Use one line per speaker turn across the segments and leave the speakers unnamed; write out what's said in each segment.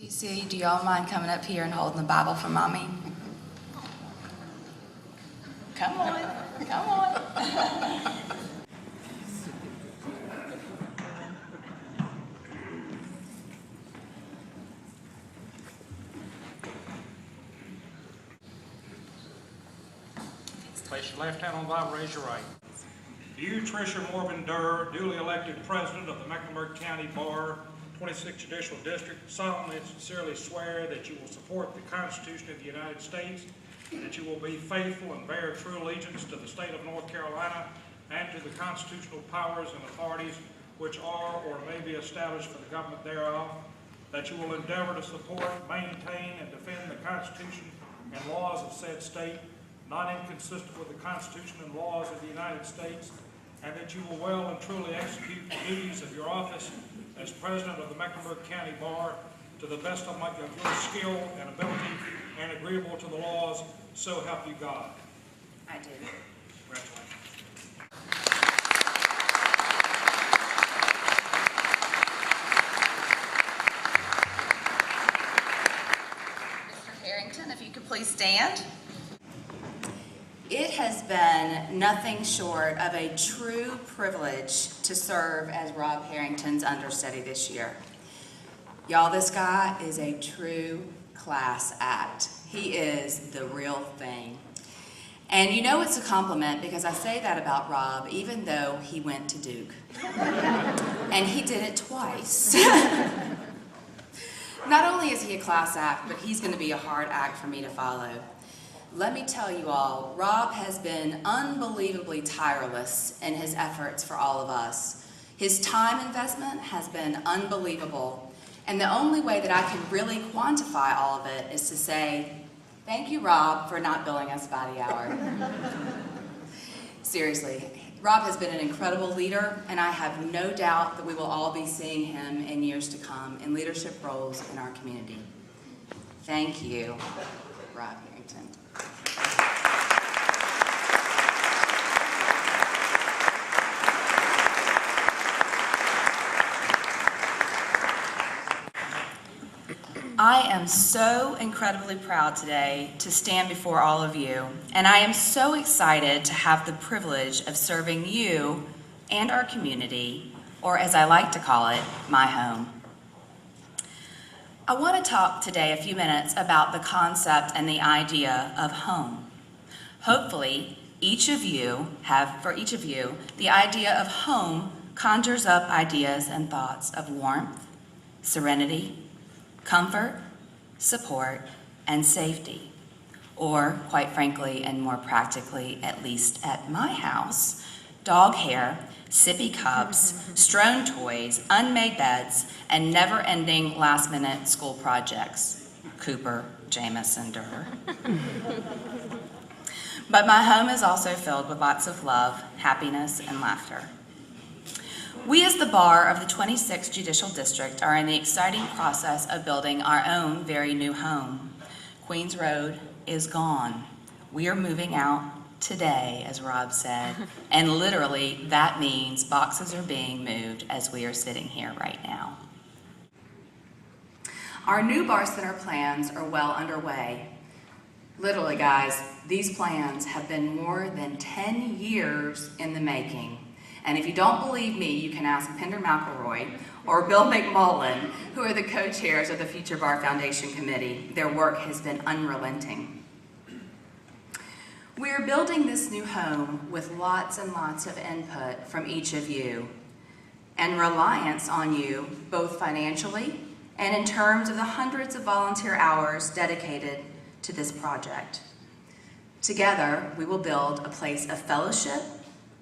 TC, do y'all mind coming up here and holding the Bible for Mommy? Come on, come on.
Place your left hand on the Bible, raise your right. Do you, Tricia M, Derr, duly elected President of the Mecklenburg County Bar, 26th Judicial District, solemnly and sincerely swear that you will support the Constitution of the United States, that you will be faithful and bear true allegiance to the state of North Carolina and to the constitutional powers and authorities which are or may be established for the government thereof, that you will endeavor to support, maintain, and defend the Constitution and laws of said state, not inconsistent with the Constitution and laws of the United States, and that you will well and truly execute the duties of your office as President of the Mecklenburg County Bar to the best of your skill and ability and agreeable to the laws, so help you God.
I do.
Congratulations.
Mr. Harrington, if you could please stand. It has been nothing short of a true privilege to serve as Rob Harrington's understudy this year. Y'all, this guy is a true class act. He is the real thing. And you know it's a compliment because I say that about Rob even though he went to Duke. And he did it twice. Not only is he a class act, but he's going to be a hard act for me to follow. Let me tell you all, Rob has been unbelievably tireless in his efforts for all of us. His time investment has been unbelievable. And the only way that I can really quantify all of it is to say, thank you, Rob, for not billing us by the hour. Seriously, Rob has been an incredible leader, and I have no doubt that we will all be seeing him in years to come in leadership roles in our community. Thank you, Rob Harrington. I am so incredibly proud today to stand before all of you, and I am so excited to have the privilege of serving you and our community, or as I like to call it, my home. I want to talk today a few minutes about the concept and the idea of home. Hopefully, for each of you, the idea of home conjures up ideas and thoughts of warmth, serenity, comfort, support, and safety. Or, quite frankly, and more practically, at least at my house, dog hair, sippy cups, strewn toys, unmade beds, and never-ending last-minute school projects. Cooper, Jameson, Derr. But my home is also filled with lots of love, happiness, and laughter. We as the Bar of the 26th Judicial District are in the exciting process of building our own very new home. Queens Road is gone. We are moving out today, as Rob said, and literally that means boxes are being moved as we are sitting here right now. Our new Bar Center plans are well underway. Literally, guys, these plans have been more than 10 years in the making. And if you don't believe me, you can ask Pender McElroy or Bill McMullen, who are the co-chairs of the Future Bar Foundation Committee. Their work has been unrelenting. We are building this new home with lots and lots of input from each of you and reliance on you, both financially and in terms of the hundreds of volunteer hours dedicated to this project. Together, we will build a place of fellowship,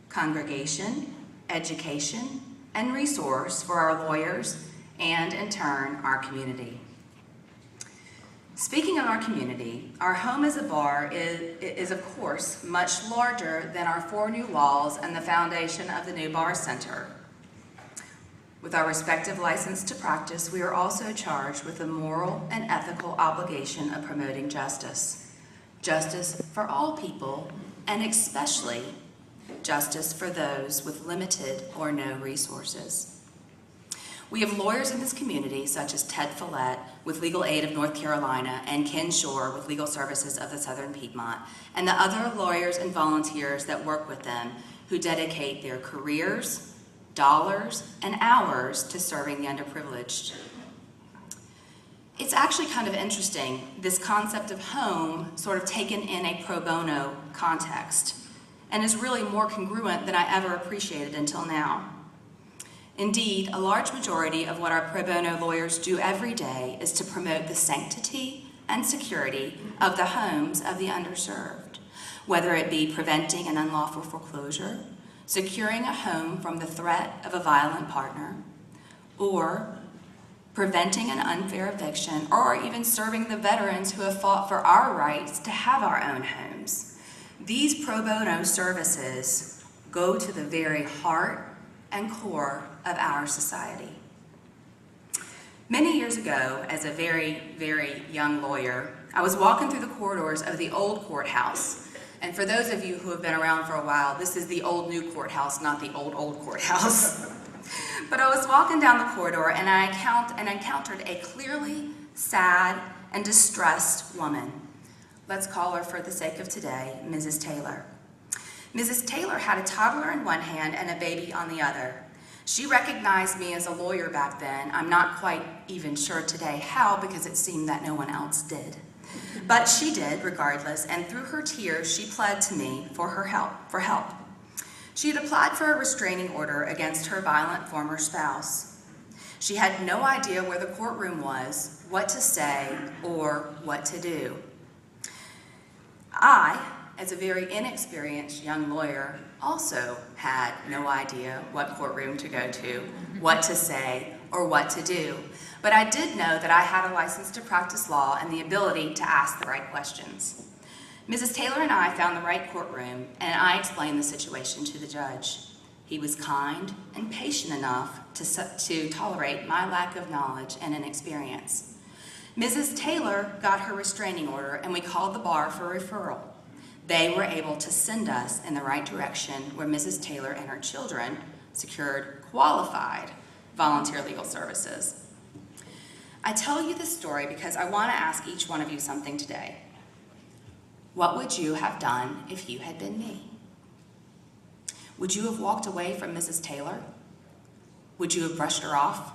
congregation, education, and resource for our lawyers and, in turn, our community. Speaking of our community, our home as a bar is of course, much larger than our 4 new walls and the foundation of the new Bar Center. With our respective license to practice, we are also charged with the moral and ethical obligation of promoting justice. Justice for all people, and especially justice for those with limited or no resources. We have lawyers in this community, such as Ted Follett with Legal Aid of North Carolina and Ken Shore with Legal Services of the Southern Piedmont, and the other lawyers and volunteers that work with them who dedicate their careers, dollars, and hours to serving the underprivileged. It's actually kind of interesting, this concept of home sort of taken in a pro bono context, and is really more congruent than I ever appreciated until now. Indeed, a large majority of what our pro bono lawyers do every day is to promote the sanctity and security of the homes of the underserved, whether it be preventing an unlawful foreclosure, securing a home from the threat of a violent partner, or preventing an unfair eviction, or even serving the veterans who have fought for our rights to have our own homes. These pro bono services go to the very heart and core of our society. Many years ago, as a very, very young lawyer, I was walking through the corridors of the old courthouse. And for those of you who have been around for a while, this is the old new courthouse, not the old courthouse. But I was walking down the corridor and I encountered a clearly sad and distressed woman. Let's call her, for the sake of today, Mrs. Taylor. Mrs. Taylor had a toddler in one hand and a baby on the other. She recognized me as a lawyer back then. I'm not quite even sure today how, because it seemed that no one else did. But she did, regardless, and through her tears, she pled to me for help. She had applied for a restraining order against her violent former spouse. She had no idea where the courtroom was, what to say, or what to do. I, as a very inexperienced young lawyer, also had no idea what courtroom to go to, what to say, or what to do. But I did know that I had a license to practice law and the ability to ask the right questions. Mrs. Taylor and I found the right courtroom, and I explained the situation to the judge. He was kind and patient enough to tolerate my lack of knowledge and inexperience. Mrs. Taylor got her restraining order, and we called the bar for referral. They were able to send us in the right direction, where Mrs. Taylor and her children secured qualified volunteer legal services. I tell you this story because I want to ask each one of you something today. What would you have done if you had been me? Would you have walked away from Mrs. Taylor? Would you have brushed her off?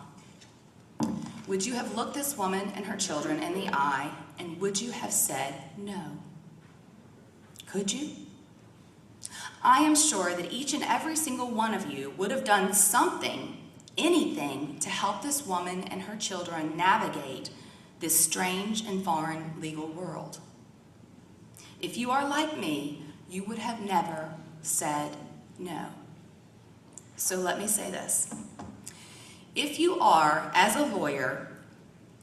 Would you have looked this woman and her children in the eye, and would you have said no? Could you? I am sure that each and every single one of you would have done something, anything, to help this woman and her children navigate this strange and foreign legal world. If you are like me, you would have never said no. So let me say this. If you are, as a lawyer,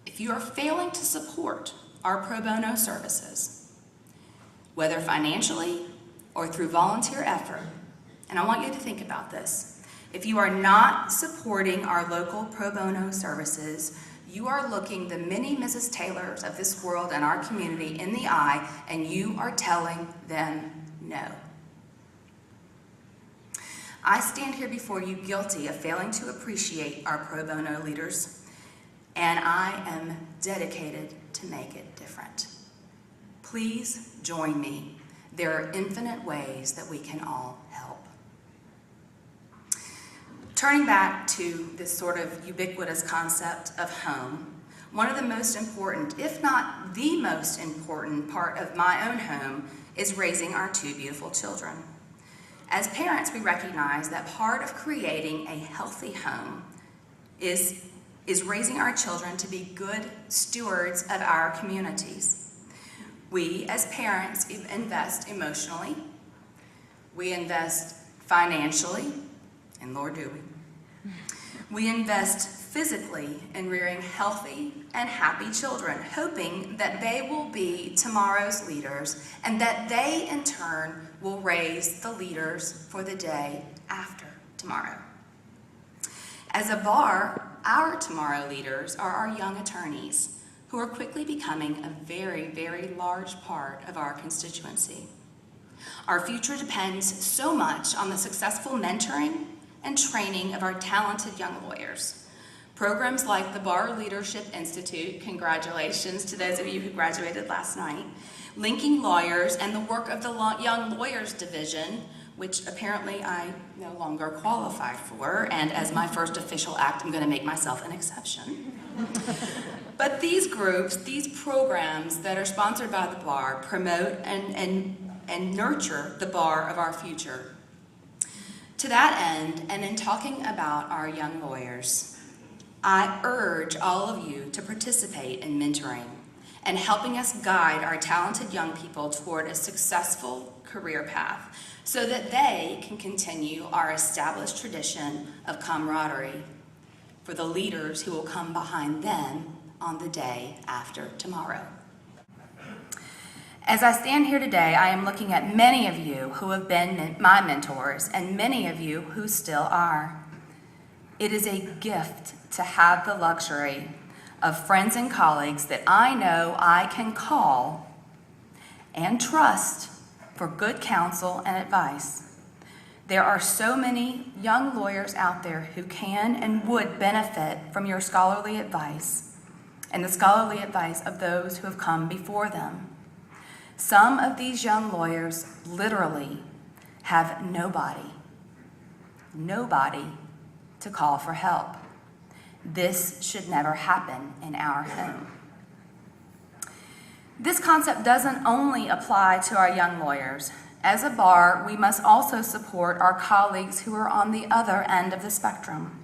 if you are failing to support our pro bono services, whether financially or through volunteer effort, and I want you to think about this. If you are not supporting our local pro bono services, you are looking the many Mrs. Taylors of this world and our community in the eye, and you are telling them no. I stand here before you guilty of failing to appreciate our pro bono leaders, and I am dedicated to make it different. Please join me. There are infinite ways that we can all help. Turning back to this sort of ubiquitous concept of home, one of the most important, if not the most important part of my own home is raising our two beautiful children. As parents, we recognize that part of creating a healthy home is raising our children to be good stewards of our communities. We, as parents, invest emotionally, we invest financially, and Lord do we. We invest physically in rearing healthy and happy children, hoping that they will be tomorrow's leaders and that they, in turn, will raise the leaders for the day after tomorrow. As a bar, our tomorrow leaders are our young attorneys, who are quickly becoming a very, very large part of our constituency. Our future depends so much on the successful mentoring and training of our talented young lawyers. Programs like the Bar Leadership Institute, congratulations to those of you who graduated last night, linking lawyers, and the work of the Young Lawyers Division, which apparently I no longer qualify for, and as my first official act, I'm going to make myself an exception. But these groups, these programs that are sponsored by the bar promote and nurture the bar of our future. To that end, and in talking about our young lawyers, I urge all of you to participate in mentoring and helping us guide our talented young people toward a successful career path so that they can continue our established tradition of camaraderie for the leaders who will come behind them on the day after tomorrow. As I stand here today, I am looking at many of you who have been my mentors and many of you who still are. It is a gift to have the luxury of friends and colleagues that I know I can call and trust for good counsel and advice. There are so many young lawyers out there who can and would benefit from your scholarly advice and the scholarly advice of those who have come before them. Some of these young lawyers literally have nobody to call for help. This should never happen in our home. This concept doesn't only apply to our young lawyers. As a bar, we must also support our colleagues who are on the other end of the spectrum.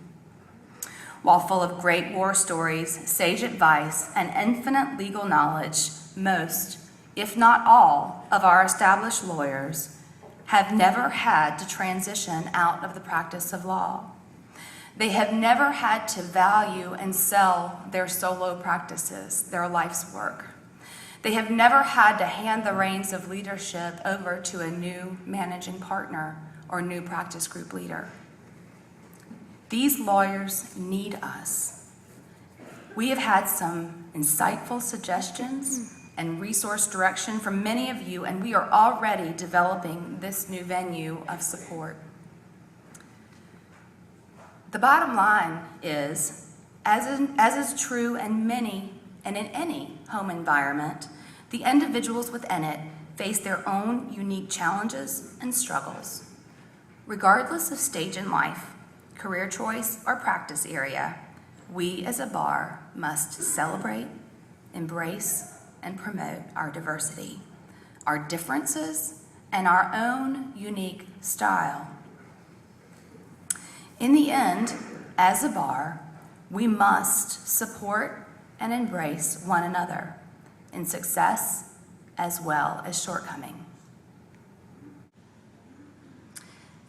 While full of great war stories, sage advice, and infinite legal knowledge, most, if not all, of our established lawyers have never had to transition out of the practice of law. They have never had to value and sell their solo practices, their life's work. They have never had to hand the reins of leadership over to a new managing partner or new practice group leader. These lawyers need us. We have had some insightful suggestions and resource direction from many of you, and we are already developing this new venue of support. The bottom line is, as is true in any home environment, the individuals within it face their own unique challenges and struggles. Regardless of stage in life, career choice, or practice area, we as a bar must celebrate, embrace, and promote our diversity, our differences, and our own unique style. In the end, as a bar, we must support and embrace one another in success as well as shortcoming.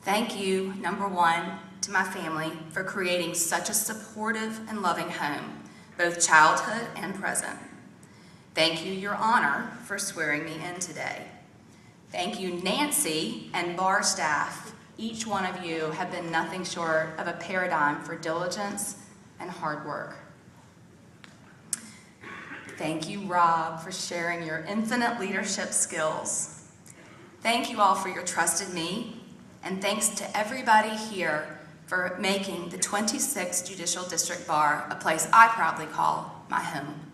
Thank you, number one, to my family for creating such a supportive and loving home, both childhood and present. Thank you, Your Honor, for swearing me in today. Thank you, Nancy and bar staff. Each one of you have been nothing short of a paradigm for diligence and hard work. Thank you, Rob, for sharing your infinite leadership skills. Thank you all for your trust in me, and thanks to everybody here for making the 26th Judicial District Bar a place I proudly call my home.